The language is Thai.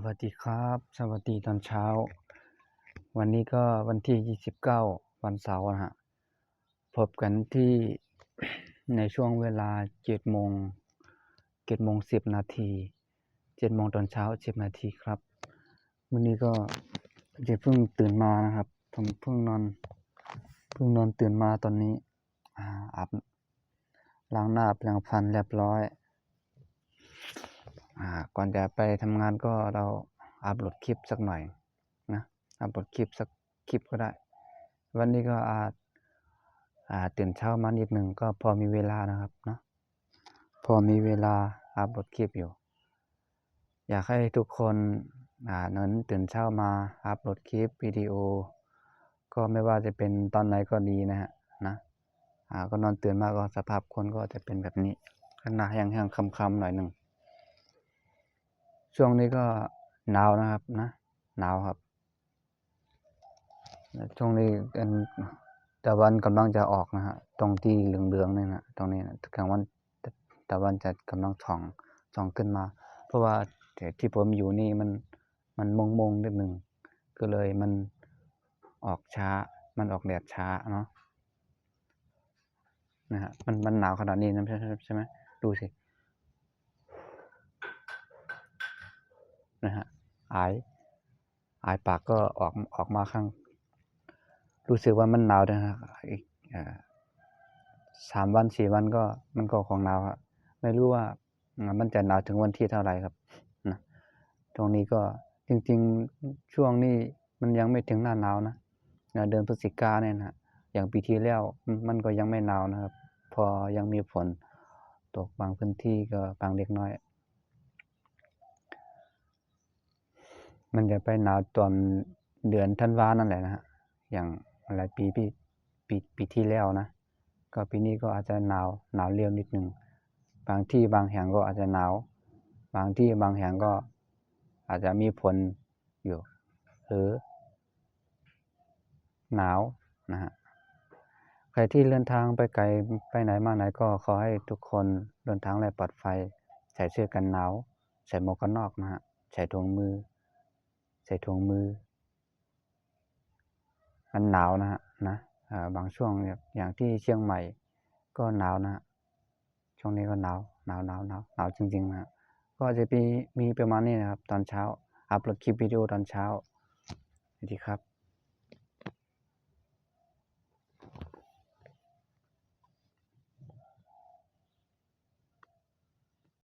วัสดีครับสวัสดีตอนเช้าวันนี้ก็วันที่29วันเสาร์นะฮะพบกันที่ ในช่วงเวลา7 โมง 10 นาที7 โมงตอนเช้า10 นาทีครับวันนี้ก็จะเพิ่งตื่นมานะครับผมเพิ่งนอนตื่นมาตอนนี้อาบล้างหน้าแปรงฟันเรียบร้อยก่อนจะไปทำงานก็เราอัปโหลดคลิปสักหน่อยนะอัปโหลดคลิปสักคลิปก็ได้วันนี้ก็ตื่นเช้ามานิดหนึ่งก็พอมีเวลานะครับเนาะพอมีเวลาอัปโหลดคลิปอยู่อยากให้ทุกคนนั้นตื่นเช้ามาอัปโหลดคลิปวิดีโอก็ไม่ว่าจะเป็นตอนไหนก็ดีนะฮะนะก็นอนตื่นมาก็สภาพคนก็จะเป็นแบบนี้หน้าแห้งๆคำๆหน่อยหนึ่งช่วงนี้ก็หนาวนะครับนะหนาวครับช่วงนี้ตะวันกำลังจะออกนะฮะตรงที่เหลืองๆนี่นะตรงนี้นะกลางวันตะวันจะกำลังส่องขึ้นมาเพราะว่าที่ผมอยู่นี่มันมงนิดหนึ่งก็เลยมันออกช้ามันออกแดดช้าเนาะนะฮะมันหนาวขนาดนี้นะใช่ไหมดูสินะฮะอายปากก็ออกมาข้างรู้สึกว่ามันหนาวนะครับอีก3 วัน4 วันก็มันก็คงหนาวครับไม่รู้ว่ามันจะหนาวถึงวันที่เท่าไหร่ครับนะตรงนี้ก็จริงๆช่วงนี้มันยังไม่ถึงหน้าหนาวนะเดือนพฤศจิกายนเนี่ยนะอย่างปีที่แล้วมันก็ยังไม่หนาวนะครับพอยังมีฝนตกบางพื้นที่ก็บางเล็กน้อยมันจะไปหนาวตอนเดือนธันวานั่นแหละนะฮะอย่างอะไรปีที่แล้วนะก็ปีนี้ก็อาจจะหนาวเร็วนิดหนึ่งบางที่บางแห่งก็อาจจะหนาวบางที่บางแห่งก็อาจจะมีฝนอยู่หรือหนาวนะฮะใครที่เดินทางไปไกลไปไหนมาไหนก็ขอให้ทุกคนเดินทางปลอดภัยใส่เสื้อกันหนาวใส่หมวกกันน็อกนะฮะใส่ถุงมือมันหนาวนะฮะนะบางช่วงอย่างที่เชียงใหม่ก็หนาวนะฮะช่วงนี้ก็หนาวจริงๆนะก็จะมีประมาณนี้นะครับตอนเช้าอัปโหลดคลิปวิดีโอตอนเช้าสวัสดีครับ